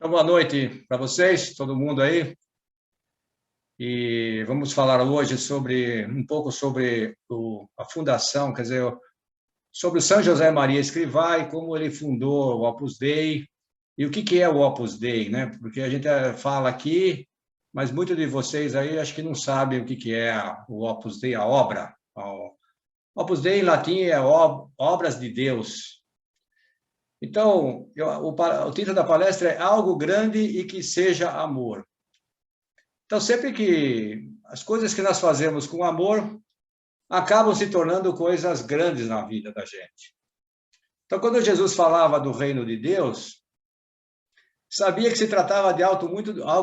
Então, boa noite para vocês, todo mundo aí. E vamos falar hoje sobre um pouco sobre a fundação, quer dizer, sobre o São José Maria Escrivá e como ele fundou o Opus Dei e o que é o Opus Dei, né? Porque a gente fala aqui, mas muitos de vocês aí acho que não sabem o que é o Opus Dei, a obra. O Opus Dei em latim é obras de Deus. Então, o título da palestra é Algo Grande e que Seja Amor. Então, sempre que as coisas que nós fazemos com amor acabam se tornando coisas grandes na vida da gente. Então, quando Jesus falava do reino de Deus, sabia que se tratava de algo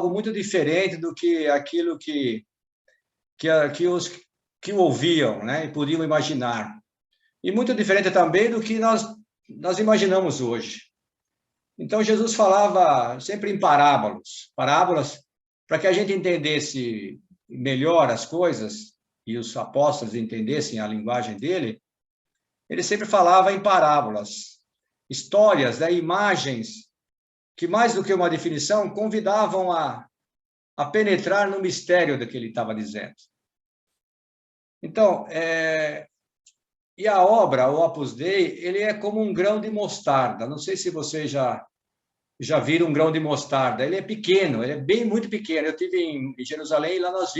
muito diferente do que aquilo que os que o ouviam, né, e podiam imaginar. E muito diferente também do que nós imaginamos hoje. Então, Jesus falava sempre em parábolas para que a gente entendesse melhor as coisas e os apóstolos entendessem a linguagem dele. Ele sempre falava em parábolas, histórias, né, imagens que, mais do que uma definição, convidavam a penetrar no mistério do que ele estava dizendo. Então, e a obra, o Opus Dei, ele é como um grão de mostarda. Não sei se você já viram um grão de mostarda. Ele é pequeno, ele é muito pequeno. Eu estive em Jerusalém e lá nós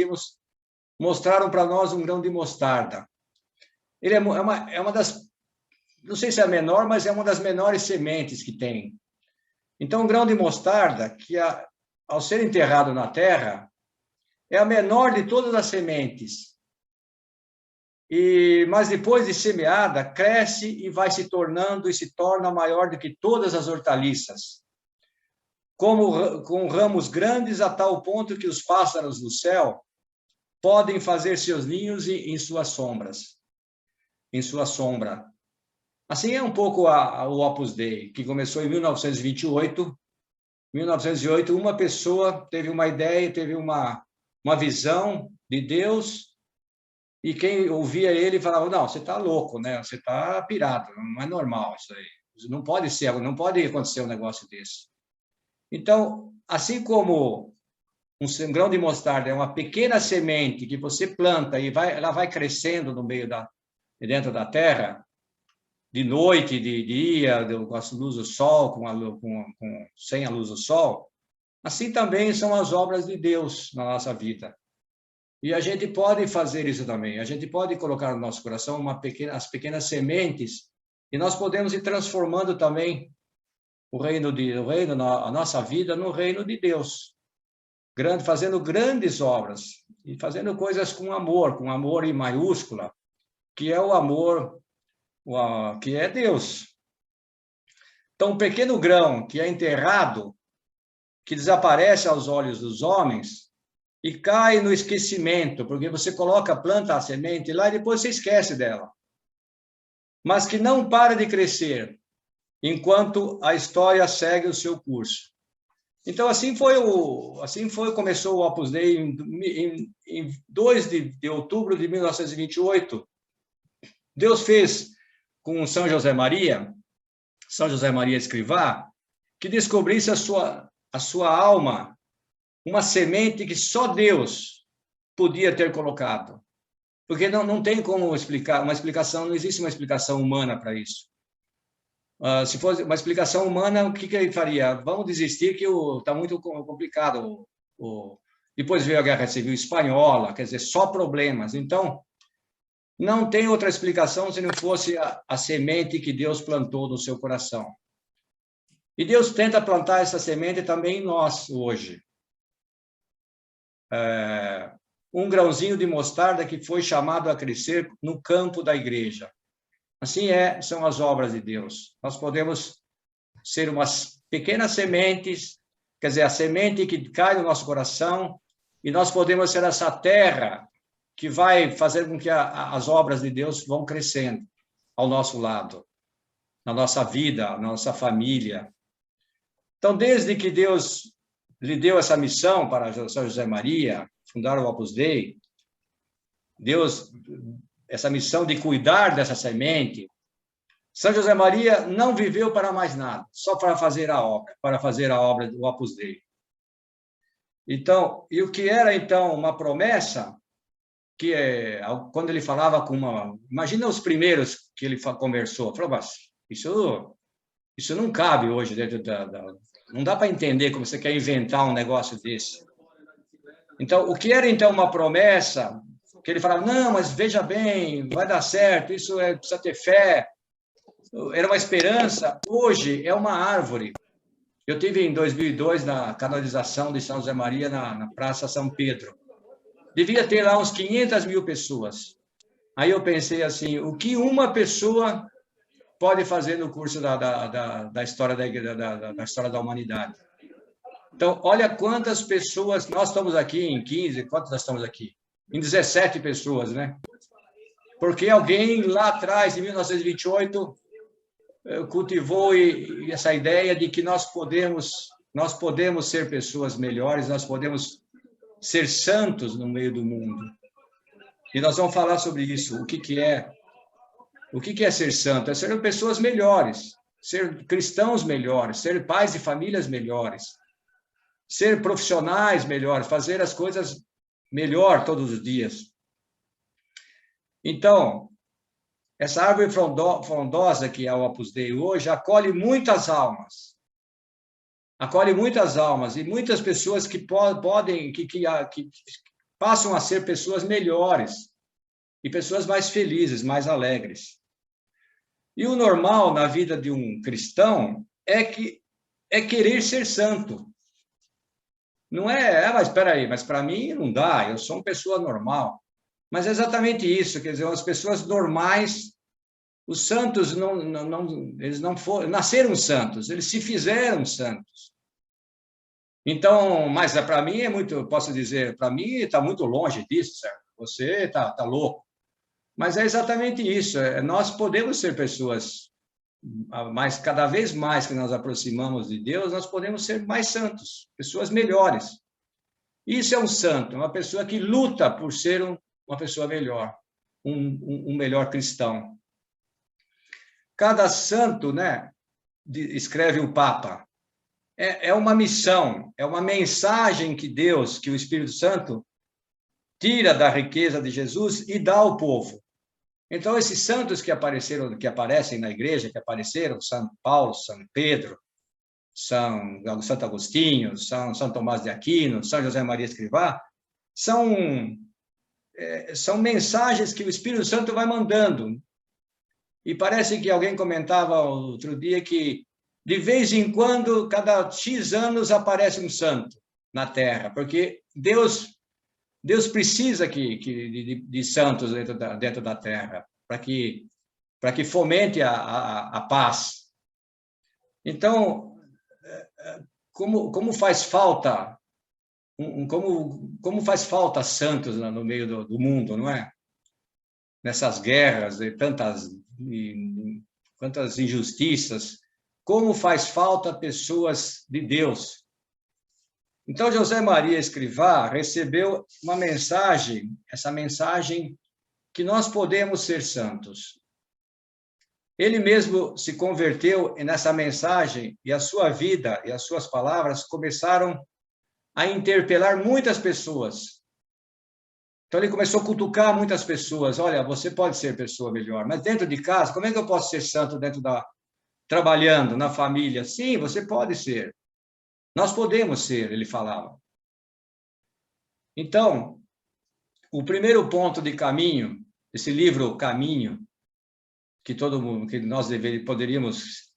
mostraram para nós um grão de mostarda. Ele é uma das, não sei se é a menor, mas é uma das menores sementes que tem. Então, um grão de mostarda, que ao ser enterrado na terra, é a menor de todas as sementes. Mas depois de semeada, cresce e vai se tornando e se torna maior do que todas as hortaliças. Com ramos grandes a tal ponto que os pássaros do céu podem fazer seus ninhos em suas sombras, em sua sombra. Assim é um pouco o Opus Dei, que começou em 1928. 1908, uma pessoa teve uma ideia, teve uma visão de Deus, e quem ouvia ele falava: não, você está louco, né? Você está pirado, não é normal isso aí. Não pode ser, não pode acontecer um negócio desse. Então, assim como um grão de mostarda é uma pequena semente que você planta e ela vai crescendo no meio dentro da terra, de noite, de dia, com a luz do sol, sem a luz do sol, assim também são as obras de Deus na nossa vida. E a gente pode fazer isso também. A gente pode colocar no nosso coração as pequenas sementes e nós podemos ir transformando também a nossa vida no reino de Deus, fazendo grandes obras e fazendo coisas com amor em maiúscula, que é o amor, que é Deus. Então, um pequeno grão que é enterrado, que desaparece aos olhos dos homens e cai no esquecimento, porque você planta a semente lá e depois você esquece dela, mas que não para de crescer enquanto a história segue o seu curso. Então, começou o Opus Dei em 2 de outubro de 1928. Deus fez com São José Maria Escrivá, que descobrisse a sua alma, uma semente que só Deus podia ter colocado. Porque não tem como explicar, não existe uma explicação humana para isso. Se fosse uma explicação humana, o que ele faria? Vamos desistir que está muito complicado. Depois veio a Guerra Civil Espanhola, quer dizer, só problemas. Então, não tem outra explicação se não fosse a semente que Deus plantou no seu coração. E Deus tenta plantar essa semente também em nós hoje. Um grãozinho de mostarda que foi chamado a crescer no campo da igreja. Assim são as obras de Deus. Nós podemos ser umas pequenas sementes, quer dizer, a semente que cai no nosso coração, e nós podemos ser essa terra que vai fazer com que as obras de Deus vão crescendo ao nosso lado, na nossa vida, na nossa família. Então, desde que Deus lhe deu essa missão para São José Maria, fundar o Opus Dei, essa missão de cuidar dessa semente, São José Maria não viveu para mais nada, só para fazer a obra do Opus Dei. Então, e o que era, então, uma promessa, que quando ele falava com uma... Imagina os primeiros que ele conversou, falou, mas isso não cabe hoje dentro não dá para entender como você quer inventar um negócio desse. Então, o que era, então, uma promessa, que ele falava, não, mas veja bem, vai dar certo, isso precisa ter fé, era uma esperança, hoje é uma árvore. Eu tive em 2002 na canonização de São José Maria na Praça São Pedro. Devia ter lá uns 500 mil pessoas. Aí eu pensei assim, o que uma pessoa pode fazer no curso da história da história da humanidade? Então, olha quantas pessoas, nós estamos aqui em 15, quantas nós estamos aqui? Em 17 pessoas, né? Porque alguém lá atrás, em 1928, cultivou essa ideia de que nós podemos ser pessoas melhores, nós podemos ser santos no meio do mundo. E nós vamos falar sobre isso, o que é ser santo? É ser pessoas melhores, ser cristãos melhores, ser pais de famílias melhores, ser profissionais melhores, fazer as coisas melhor todos os dias. Então, essa árvore frondosa que é o Opus Dei hoje acolhe muitas almas. Acolhe muitas almas e muitas pessoas que passam a ser pessoas melhores e pessoas mais felizes, mais alegres. E o normal na vida de um cristão é querer ser santo. Não mas espera aí, mas para mim não dá, eu sou uma pessoa normal. Mas é exatamente isso, quer dizer, as pessoas normais, os santos eles não nasceram santos, eles se fizeram santos. Então, mas para mim posso dizer, para mim está muito longe disso, certo? Você está louco. Mas é exatamente isso, nós podemos ser pessoas, mas cada vez mais que nós aproximamos de Deus, nós podemos ser mais santos, pessoas melhores. Isso é um santo, uma pessoa que luta por ser uma pessoa melhor, um melhor cristão. Cada santo, né, escreve o Papa, é uma missão, é uma mensagem que Deus, que o Espírito Santo, tira da riqueza de Jesus e dá ao povo. Então, esses santos que aparecem na igreja, que apareceram, São Paulo, São Pedro, Santo Agostinho, São Tomás de Aquino, São José Maria Escrivá, são mensagens que o Espírito Santo vai mandando. E parece que alguém comentava outro dia que, de vez em quando, cada X anos, aparece um santo na Terra, porque Deus precisa de santos dentro da Terra, para que fomente a paz. Então, como faz falta faz falta santos no meio do mundo, não é? Nessas guerras e tantas injustiças, como faz falta pessoas de Deus. Então, José Maria Escrivá recebeu uma mensagem, essa mensagem que nós podemos ser santos. Ele mesmo se converteu nessa mensagem e a sua vida e as suas palavras começaram a interpelar muitas pessoas. Então, ele começou a cutucar muitas pessoas. Olha, você pode ser pessoa melhor, mas dentro de casa, como é que eu posso ser santo trabalhando, na família? Sim, você pode ser. Nós podemos ser, ele falava. Então, o primeiro ponto de caminho, esse livro Caminho, que nós poderíamos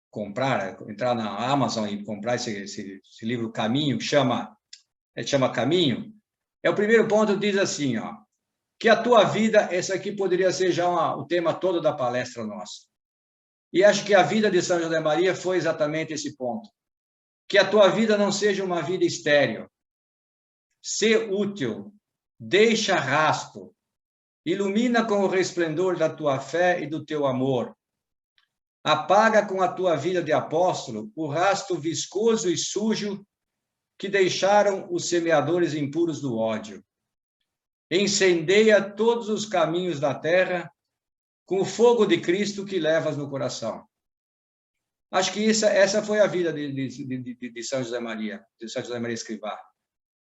comprar, entrar na Amazon e comprar esse livro Caminho, que chama Caminho, o primeiro ponto diz assim, que a tua vida, esse aqui poderia ser já o tema todo da palestra nossa. E acho que a vida de São José Maria foi exatamente esse ponto. Que a tua vida não seja uma vida estéril. Sê útil, deixa rastro, ilumina com o resplendor da tua fé e do teu amor. Apaga com a tua vida de apóstolo o rastro viscoso e sujo que deixaram os semeadores impuros do ódio. Incendeia todos os caminhos da terra com o fogo de Cristo que levas no coração. Acho que essa foi a vida de São José Maria, de São José Maria Escrivá.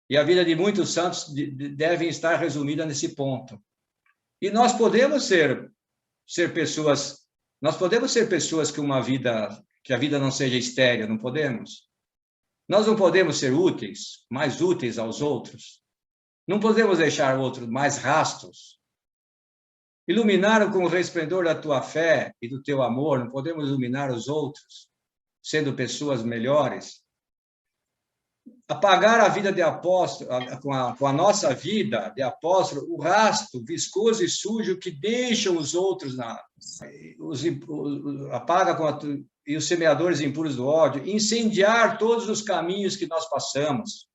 E a vida de muitos santos devem estar resumida nesse ponto. E nós podemos ser pessoas, que a vida não seja estéril, não podemos? Nós não podemos ser úteis, mais úteis aos outros. Não podemos deixar outros mais rastos. Iluminaram com o resplendor da tua fé e do teu amor, não podemos iluminar os outros, sendo pessoas melhores. Apagar a vida de apóstolo, com a nossa vida de apóstolo, o rastro viscoso e sujo que deixam os outros, apaga e os semeadores impuros do ódio, incendiar todos os caminhos que nós passamos,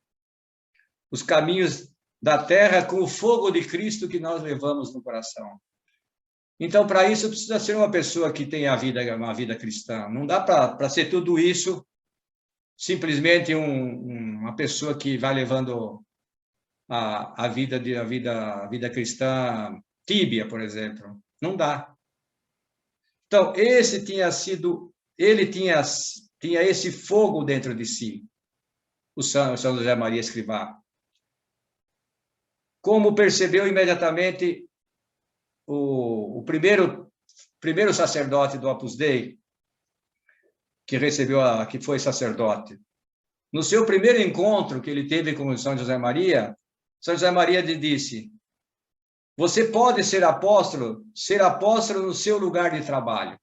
os caminhos da terra com o fogo de Cristo que nós levamos no coração. Então, para isso, precisa ser uma pessoa que tenha uma vida cristã. Não dá para ser tudo isso simplesmente uma pessoa que vai levando a vida cristã tíbia, por exemplo. Não dá. Então, ele tinha esse fogo dentro de si, o São José Maria Escrivá. Como percebeu imediatamente o primeiro sacerdote do Opus Dei, que foi sacerdote. No seu primeiro encontro que ele teve com São José Maria lhe disse: você pode ser apóstolo no seu lugar de trabalho.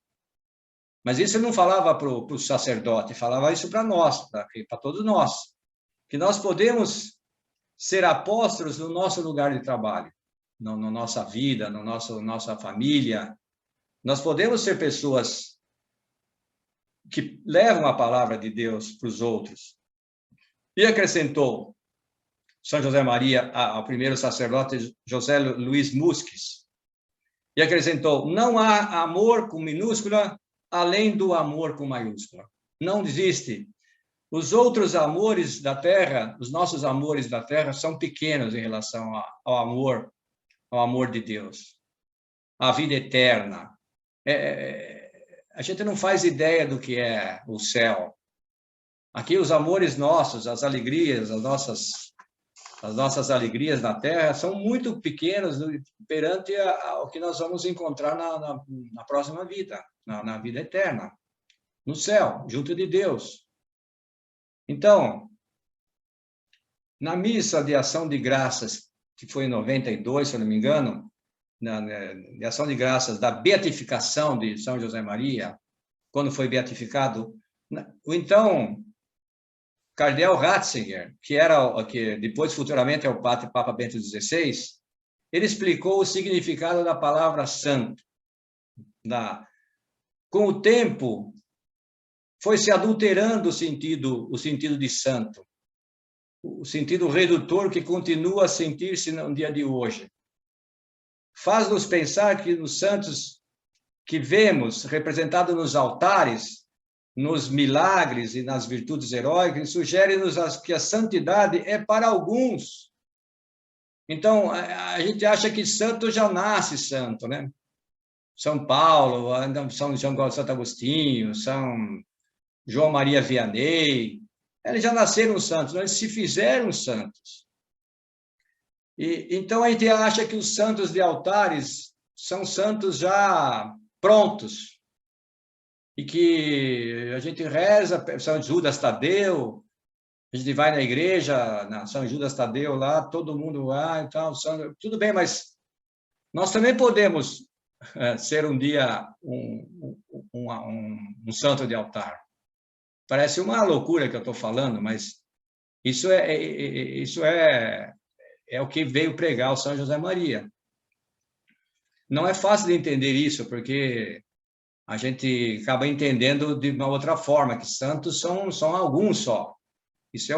Mas isso ele não falava para o sacerdote, falava isso para nós, para todos nós, que nós podemos ser apóstolos no nosso lugar de trabalho, na nossa vida, nossa família. Nós podemos ser pessoas que levam a palavra de Deus para os outros. E acrescentou São José Maria ao primeiro sacerdote José Luiz Musques, e acrescentou: não há amor com minúscula além do amor com maiúscula. Não existe. Os outros amores da terra, os nossos amores da terra, são pequenos em relação ao amor de Deus, à vida eterna. A gente não faz ideia do que é o céu. Aqui os amores nossos, as alegrias, as nossas alegrias na terra são muito pequenos perante o que nós vamos encontrar na próxima vida, na vida eterna, no céu, junto de Deus. Então, na missa de ação de graças, que foi em 92, se eu não me engano, de ação de graças da beatificação de São José Maria, quando foi beatificado, o então cardeal Ratzinger, que depois futuramente é o Papa Bento XVI, ele explicou o significado da palavra santo. Com o tempo, foi se adulterando o sentido de santo, o sentido redutor que continua a sentir-se no dia de hoje. Faz-nos pensar que os santos que vemos representados nos altares, nos milagres e nas virtudes heróicas, sugere-nos que a santidade é para alguns. Então, a gente acha que santo já nasce santo, né? São Paulo, São Santo Agostinho, São João Maria Vianney, eles já nasceram santos, eles se fizeram santos. Então, a gente acha que os santos de altares são santos já prontos, e que a gente reza, São Judas Tadeu, a gente vai na igreja, na São Judas Tadeu lá, todo mundo lá e tal, tudo bem, mas nós também podemos ser um dia um santo de altar. Parece uma loucura que eu estou falando, mas isso é o que veio pregar o São José Maria. Não é fácil de entender isso, porque a gente acaba entendendo de uma outra forma, que santos são alguns só. Isso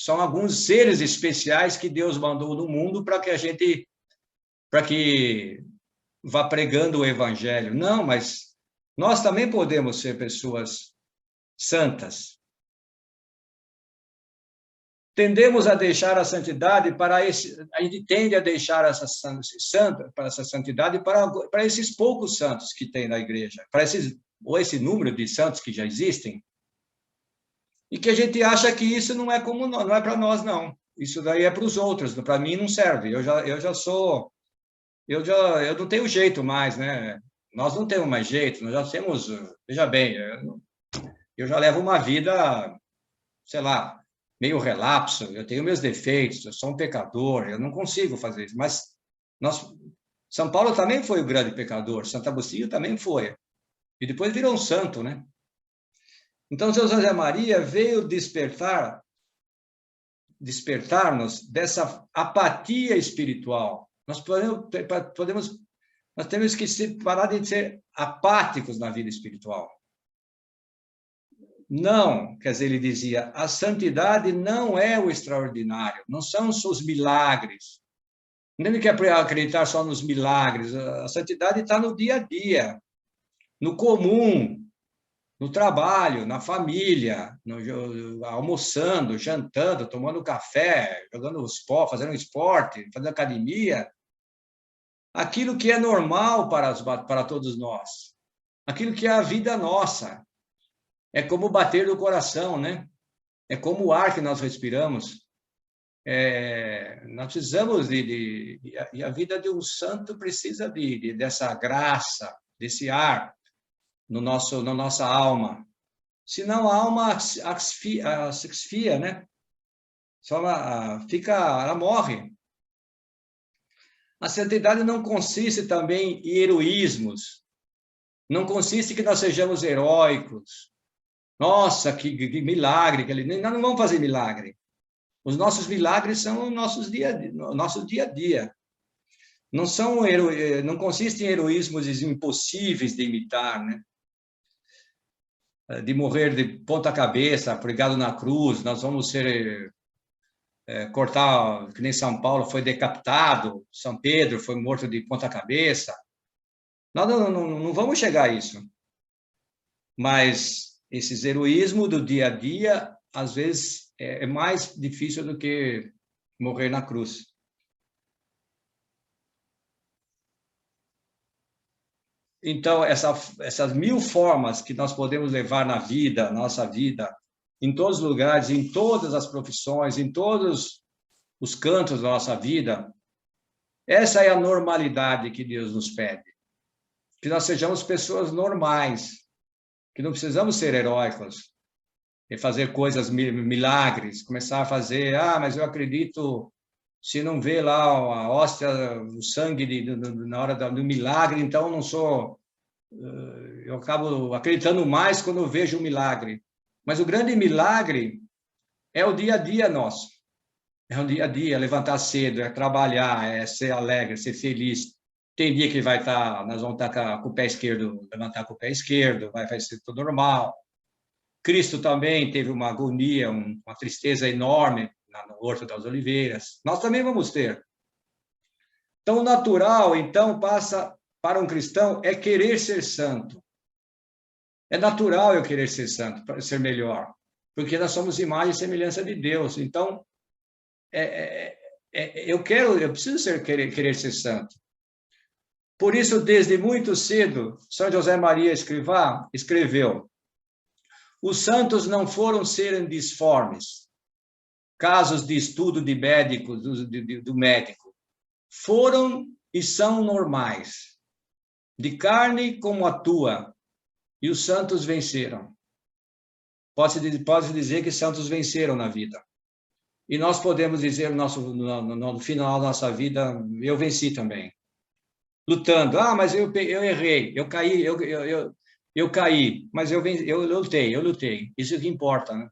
são alguns seres especiais que Deus mandou no mundo para que vá pregando o evangelho. Não, mas nós também podemos ser pessoas santas. tendemos a deixar a santidade para a gente tende a deixar essa santidade para esses poucos santos que tem na igreja, ou esse número de santos que já existem, e que a gente acha que isso não é como nós, não é para nós, não. Isso daí é para os outros, para mim não serve. Eu não tenho jeito mais, né? Nós não temos mais jeito, nós já temos, veja bem, eu já levo uma vida, sei lá, meio relapso, eu tenho meus defeitos, eu sou um pecador, eu não consigo fazer isso, mas São Paulo também foi o grande pecador, Santo Agostinho também foi, e depois virou um santo, né? Então, São José Maria veio despertar-nos dessa apatia espiritual. Nós temos que parar de ser apáticos na vida espiritual. Não, quer dizer, ele dizia, a santidade não é o extraordinário, não são os milagres. Não tem que acreditar só nos milagres. A santidade está no dia a dia, no comum, no trabalho, na família, almoçando, jantando, tomando café, jogando esporte, fazendo esporte, fazendo academia. Aquilo que é normal para todos nós. Aquilo que é a vida nossa. É como bater no coração, né? É como o ar que nós respiramos. Nós precisamos e a vida de um santo precisa dessa graça, desse ar na nossa alma. Senão a alma asfixia, né? Ela morre. A santidade não consiste também em heroísmos. Não consiste que nós sejamos heróicos. Nossa, que milagre! Nós não vamos fazer milagre. Os nossos milagres são o nosso dia a dia. Não consiste em heroísmos impossíveis de imitar, né? De morrer de ponta cabeça, pregado na cruz, nós vamos ser cortar, que nem São Paulo foi decapitado, São Pedro foi morto de ponta cabeça. Nós não vamos chegar a isso. Mas esses heroísmos do dia a dia, às vezes, é mais difícil do que morrer na cruz. Então, essas 1000 formas que nós podemos levar na vida, nossa vida, em todos os lugares, em todas as profissões, em todos os cantos da nossa vida, essa é a normalidade que Deus nos pede. Que nós sejamos pessoas normais, que não precisamos ser heróicos e fazer coisas, milagres, começar a fazer, mas eu acredito, se não vê lá a hóstia, o sangue na hora do milagre, então não sou... Eu acabo acreditando mais quando eu vejo um milagre. Mas o grande milagre é o dia a dia nosso. É o dia a dia, levantar cedo, é trabalhar, é ser alegre, ser feliz. Tem dia que nós vamos estar com o pé esquerdo, levantar com o pé esquerdo, vai ser tudo normal. Cristo também teve uma agonia, uma tristeza enorme no Horto das Oliveiras. Nós também vamos ter. Então, o natural, passa para um cristão é querer ser santo. É natural eu querer ser santo, para ser melhor, porque nós somos imagem e semelhança de Deus. Então, eu preciso querer ser santo. Por isso, desde muito cedo, São José Maria Escrivá escreveu: os santos não foram serem disformes, casos de estudo de médico, do médico. Foram e são normais, de carne como a tua, e os santos venceram. Pode dizer que santos venceram na vida. E nós podemos dizer no final da nossa vida, eu venci também. Lutando, mas eu errei, eu caí, eu caí, mas eu lutei. Isso que importa, né?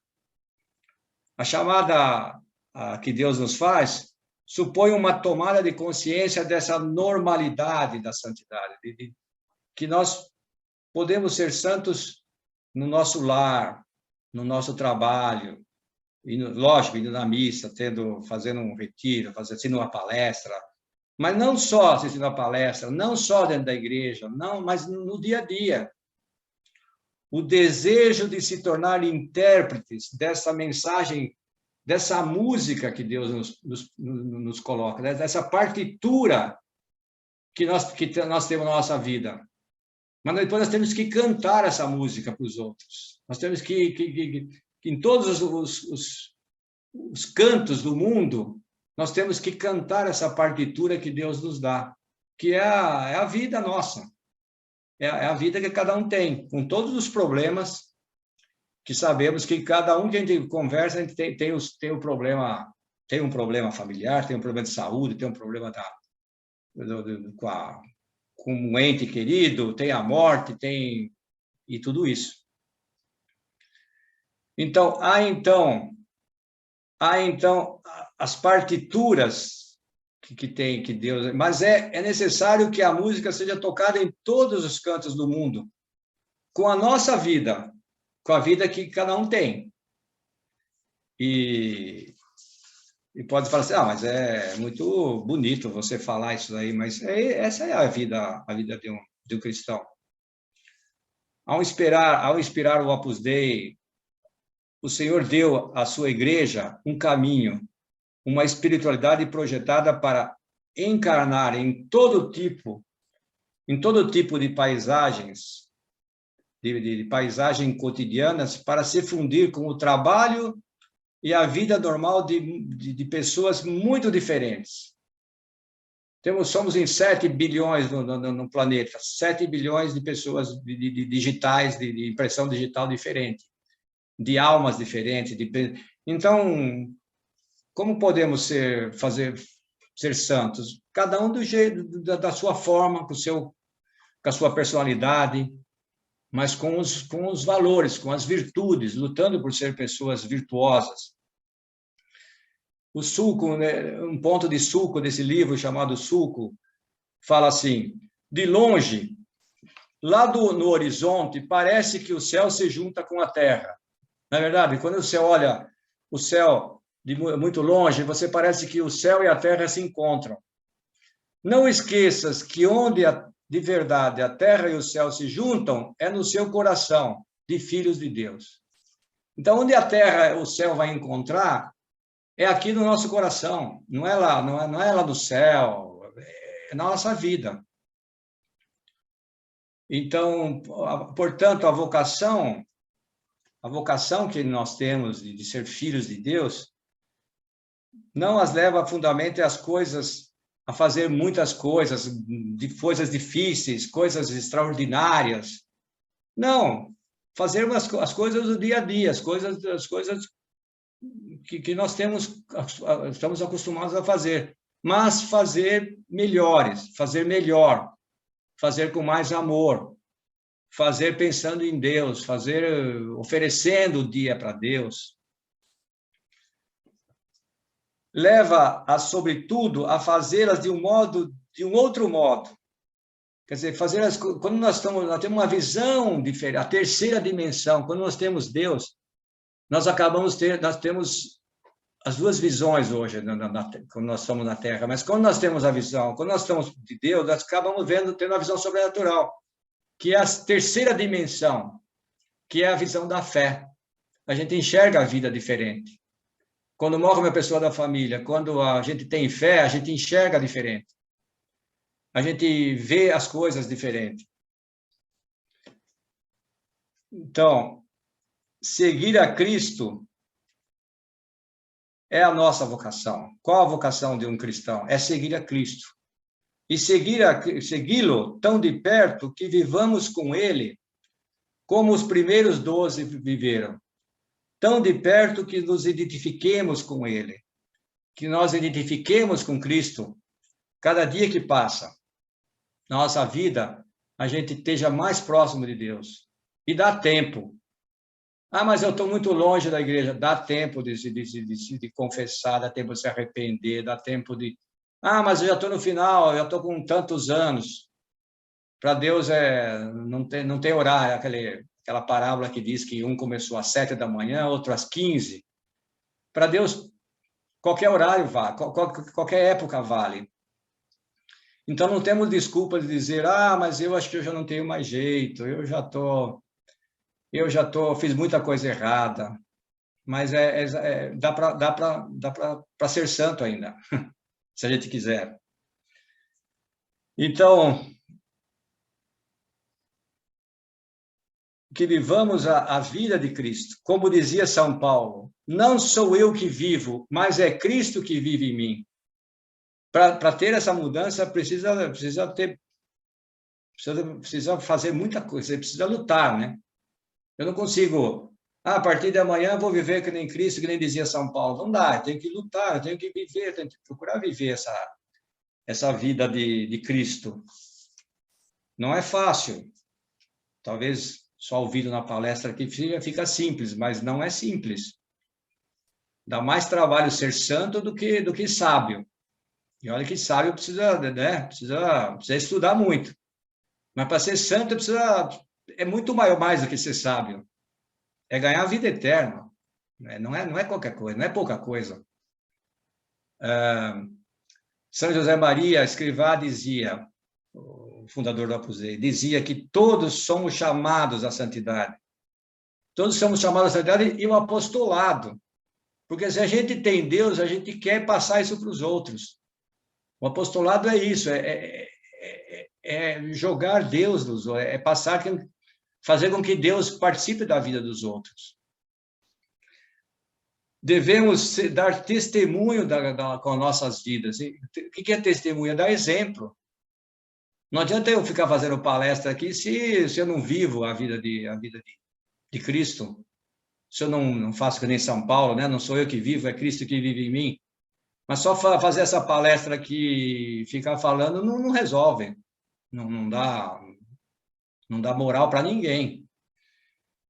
A chamada que Deus nos faz supõe uma tomada de consciência dessa normalidade da santidade, que nós podemos ser santos no nosso lar, no nosso trabalho, lógico, indo na missa, fazendo um retiro, assistindo uma palestra, mas não só assistindo a palestra, não só dentro da igreja, não, mas no dia a dia. O desejo de se tornar intérpretes dessa mensagem dessa música que Deus nos coloca, dessa partitura que nós temos na nossa vida. Mas depois nós temos que cantar essa música para os outros. Nós temos que em todos os cantos do mundo, nós temos que cantar essa partitura que Deus nos dá, que é a vida nossa. É a vida que cada um tem, com todos os problemas que sabemos que cada um que a gente conversa, a gente tem um problema familiar, tem um problema de saúde, tem um problema com um ente querido, tem a morte, e tudo isso. Então, há as partituras que Deus... Mas é necessário que a música seja tocada em todos os cantos do mundo, com a nossa vida, com a vida que cada um tem. E pode falar assim, mas é muito bonito você falar isso aí, mas essa é a vida de um cristão. Ao inspirar o Opus Dei, o Senhor deu à sua igreja um caminho, uma espiritualidade projetada para encarnar em todo tipo de paisagens, de paisagens cotidianas, para se fundir com o trabalho e a vida normal de pessoas muito diferentes. Somos em 7 bilhões no planeta, 7 bilhões de pessoas digitais, de impressão digital diferente, de almas diferentes. Então, como podemos ser santos? Cada um do jeito, da sua forma, com a sua personalidade, mas com os valores, com as virtudes, lutando por ser pessoas virtuosas. O Sulco, né, um ponto de Sulco desse livro chamado Sulco, fala assim: de longe, lá no horizonte, parece que o céu se junta com a terra. Na verdade, quando você olha o céu de muito longe, você parece que o céu e a terra se encontram. Não esqueças que onde de verdade a terra e o céu se juntam é no seu coração, de filhos de Deus. Então, onde a terra e o céu vai encontrar é aqui no nosso coração, não é lá no céu, é na nossa vida. Então, portanto, a vocação que nós temos de ser filhos de Deus não as leva fundamentalmente a fazer muitas coisas difíceis, coisas extraordinárias. Não, fazer as coisas do dia a dia, as coisas que nós estamos acostumados a fazer, mas fazer melhores, fazer melhor, fazer com mais amor, fazer pensando em Deus, oferecendo o dia para Deus. Leva-as, sobretudo, a fazê-las de um outro modo. Quer dizer, quando nós temos uma visão diferente, a terceira dimensão, quando nós temos Deus, nós temos as duas visões hoje, quando nós estamos na Terra, mas quando nós temos a visão, quando nós estamos de Deus, nós acabamos tendo uma visão sobrenatural, que é a terceira dimensão, que é a visão da fé. A gente enxerga a vida diferente. Quando morre uma pessoa da família, quando a gente tem fé, a gente enxerga diferente. A gente vê as coisas diferente. Então, seguir a Cristo é a nossa vocação. Qual a vocação de um cristão? É seguir a Cristo. E segui-lo tão de perto que vivamos com ele como os primeiros 12 viveram. Tão de perto que nos identifiquemos com ele. Que nós identifiquemos com Cristo cada dia que passa. Na nossa vida, a gente esteja mais próximo de Deus. E dá tempo. Mas eu estou muito longe da igreja. Dá tempo de confessar, dá tempo de se arrepender, dá tempo de... mas eu já estou no final, eu já estou com tantos anos. Para Deus não tem horário, aquela parábola que diz que um começou às 7 da manhã, outro às 15. Para Deus, qualquer horário vale, qualquer época vale. Então, não temos desculpa de dizer, mas eu acho que eu já não tenho mais jeito, fiz muita coisa errada. mas dá para ser santo ainda, se a gente quiser. Então, que vivamos a vida de Cristo. Como dizia São Paulo, não sou eu que vivo, mas é Cristo que vive em mim. Para ter essa mudança, precisa fazer muita coisa, você precisa lutar, né? Eu não consigo, a partir de amanhã vou viver que nem Cristo, que nem dizia São Paulo. Não dá, eu tenho que lutar, eu tenho que viver, eu tenho que procurar viver essa vida de Cristo. Não é fácil. Talvez só ouvido na palestra aqui fica simples, mas não é simples. Dá mais trabalho ser santo do que sábio. E olha que sábio precisa, né? Precisa estudar muito. Mas para ser santo é muito mais do que ser sábio. É ganhar a vida eterna. Não é qualquer coisa, não é pouca coisa. São José Maria Escrivá dizia, o fundador do Opus Dei, dizia que todos somos chamados à santidade. Todos somos chamados à santidade e o apostolado. Porque se a gente tem Deus, a gente quer passar isso para os outros. O apostolado é isso, é jogar Deus nos outros, é fazer com que Deus participe da vida dos outros. Devemos dar testemunho com nossas vidas. O que é testemunho? É dar exemplo. Não adianta eu ficar fazendo palestra aqui se eu não vivo a vida de Cristo. Se eu não faço que nem São Paulo, né? Não sou eu que vivo, é Cristo que vive em mim. Mas só fazer essa palestra aqui, ficar falando, não resolve. Não dá moral para ninguém.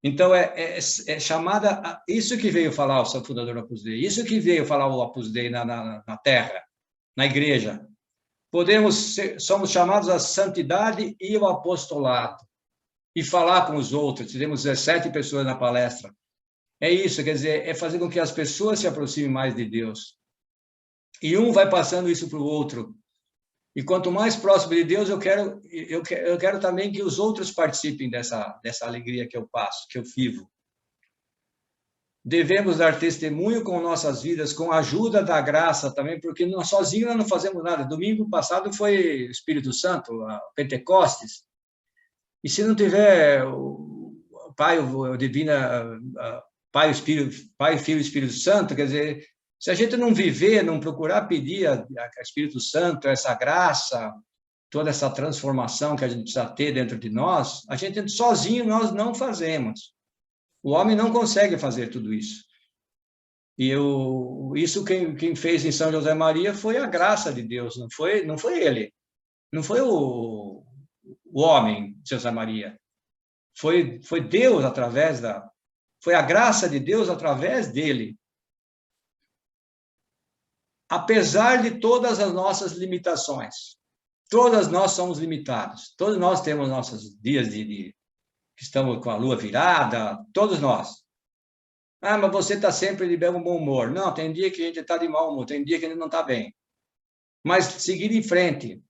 Então, é chamada... Isso que veio falar o seu fundador do Opus Dei, isso que veio falar o Opus Dei na Terra, na igreja. Somos chamados à santidade e ao apostolado. E falar com os outros. Tivemos 17 pessoas na palestra. É isso, quer dizer, é fazer com que as pessoas se aproximem mais de Deus. E um vai passando isso para o outro. E quanto mais próximo de Deus, eu quero também que os outros participem dessa alegria que eu passo, que eu vivo. Devemos dar testemunho com nossas vidas, com a ajuda da graça também, porque nós sozinhos não fazemos nada. Domingo passado foi o Espírito Santo, a Pentecostes. E se não tiver o Pai, o Divina, Pai, Filho e Espírito Santo, quer dizer, se a gente não viver, não procurar pedir a Espírito Santo essa graça, toda essa transformação que a gente precisa ter dentro de nós, a gente sozinho nós não fazemos. O homem não consegue fazer tudo isso. E isso quem fez em São José Maria foi a graça de Deus, não foi ele. Não foi o homem, José Maria. Foi Deus foi a graça de Deus através dele. Apesar de todas as nossas limitações, todas nós somos limitados, todos nós temos nossos dias que estamos com a lua virada, todos nós. Ah, mas você está sempre de bom humor. Não, tem dia que a gente está de mau humor, tem dia que a gente não está bem. Mas seguir em frente.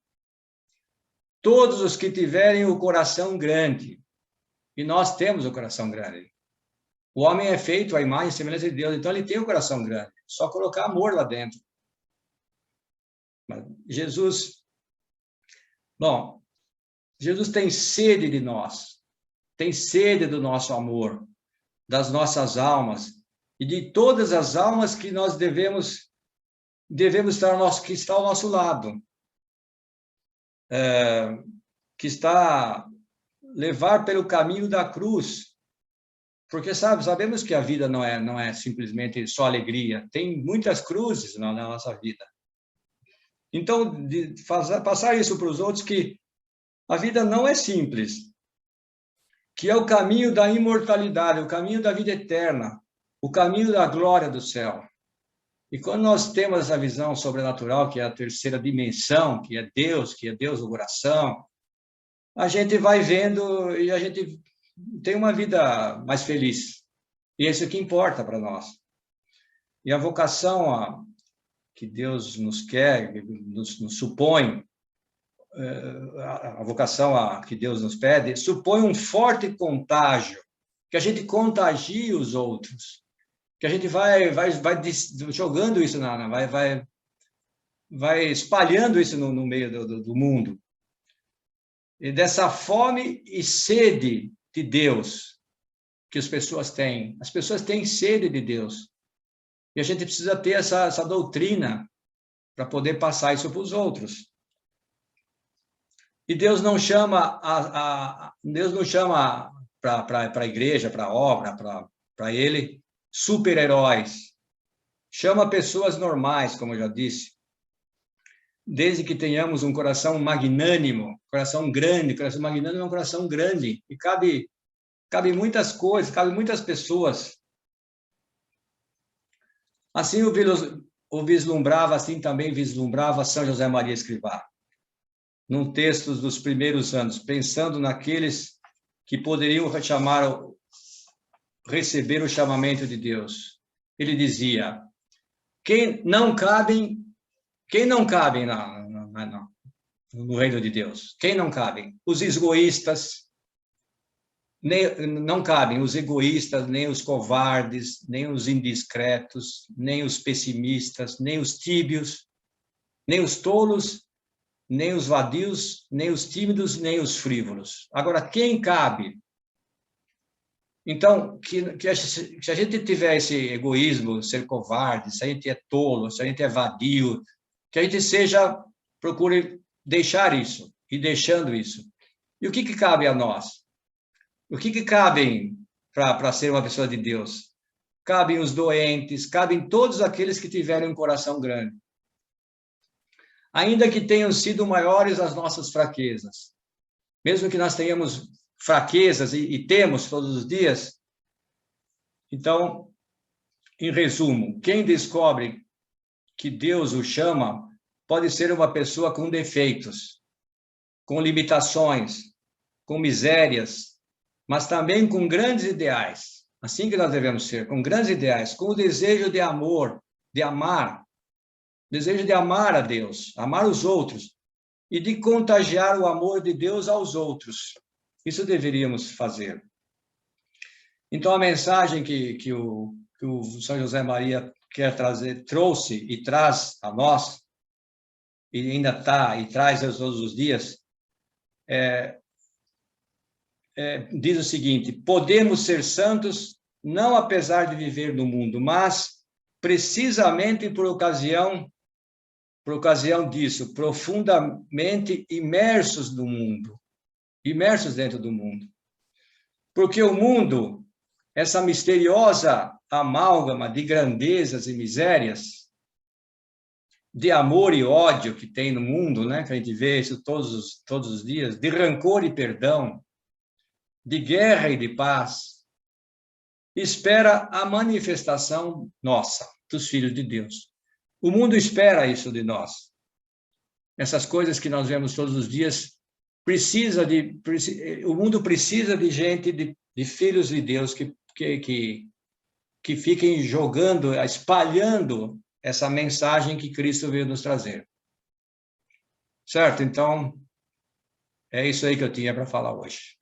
Todos os que tiverem o coração grande, e nós temos o coração grande. O homem é feito à imagem e semelhança de Deus, então ele tem o coração grande. Só colocar amor lá dentro. Jesus tem sede de nós, tem sede do nosso amor, das nossas almas, e de todas as almas que nós devemos estar que está ao nosso lado, que está levar pelo caminho da cruz, porque sabemos que a vida não é simplesmente só alegria, tem muitas cruzes na nossa vida. Então, passar isso para os outros, que a vida não é simples, que é o caminho da imortalidade, o caminho da vida eterna, o caminho da glória do céu. E quando nós temos essa visão sobrenatural, que é a terceira dimensão, que é Deus o coração, a gente vai vendo e a gente tem uma vida mais feliz. E é isso que importa para nós. E a vocação que Deus nos quer, nos supõe, a vocação que Deus nos pede, supõe um forte contágio, que a gente contagie os outros. que a gente vai jogando isso, vai espalhando isso no meio do mundo. E dessa fome e sede de Deus que as pessoas têm. As pessoas têm sede de Deus. E a gente precisa ter essa doutrina para poder passar isso para os outros. E Deus não chama Deus não chama para a igreja, para a obra, para ele, super-heróis. Chama pessoas normais, como eu já disse. Desde que tenhamos um coração magnânimo, coração grande. Coração magnânimo é um coração grande, e cabe muitas coisas, cabe muitas pessoas. Assim o vislumbrava, assim também vislumbrava São José Maria Escrivá, num texto dos primeiros anos, pensando naqueles que poderiam receber o chamamento de Deus. Ele dizia: quem não cabem no reino de Deus? Quem não cabem? Os egoístas, não cabem os egoístas, nem os covardes, nem os indiscretos, nem os pessimistas, nem os tíbios, nem os tolos, nem os vadios, nem os tímidos, nem os frívolos. Agora, quem cabe? Então, se a gente tiver esse egoísmo, ser covarde, se a gente é tolo, se a gente é vadio, que a gente procure deixar isso, e deixando isso. E o que cabe a nós? O que cabe para ser uma pessoa de Deus? Cabem os doentes, cabem todos aqueles que tiverem um coração grande. Ainda que tenham sido maiores as nossas fraquezas, mesmo que nós tenhamos fraquezas, e temos todos os dias. Então, em resumo, quem descobre que Deus o chama pode ser uma pessoa com defeitos, com limitações, com misérias, mas também com grandes ideais. Assim que nós devemos ser, com grandes ideais, com o desejo de amor, de amar, desejo de amar a Deus, amar os outros, e de contagiar o amor de Deus aos outros. Isso deveríamos fazer. Então, a mensagem que o São José Maria trouxe e traz a nós, e ainda e traz todos os dias, diz o seguinte: podemos ser santos não apesar de viver no mundo, mas precisamente por ocasião disso, profundamente imersos no mundo, imersos dentro do mundo. Porque o mundo, essa misteriosa amálgama de grandezas e misérias, de amor e ódio que tem no mundo, né? Que a gente vê isso todos os dias, de rancor e perdão, de guerra e de paz, espera a manifestação nossa, dos filhos de Deus. O mundo espera isso de nós. Essas coisas que nós vemos todos os dias, o mundo precisa de gente, de filhos de Deus que fiquem jogando, espalhando essa mensagem que Cristo veio nos trazer. Certo? Então, é isso aí que eu tinha para falar hoje.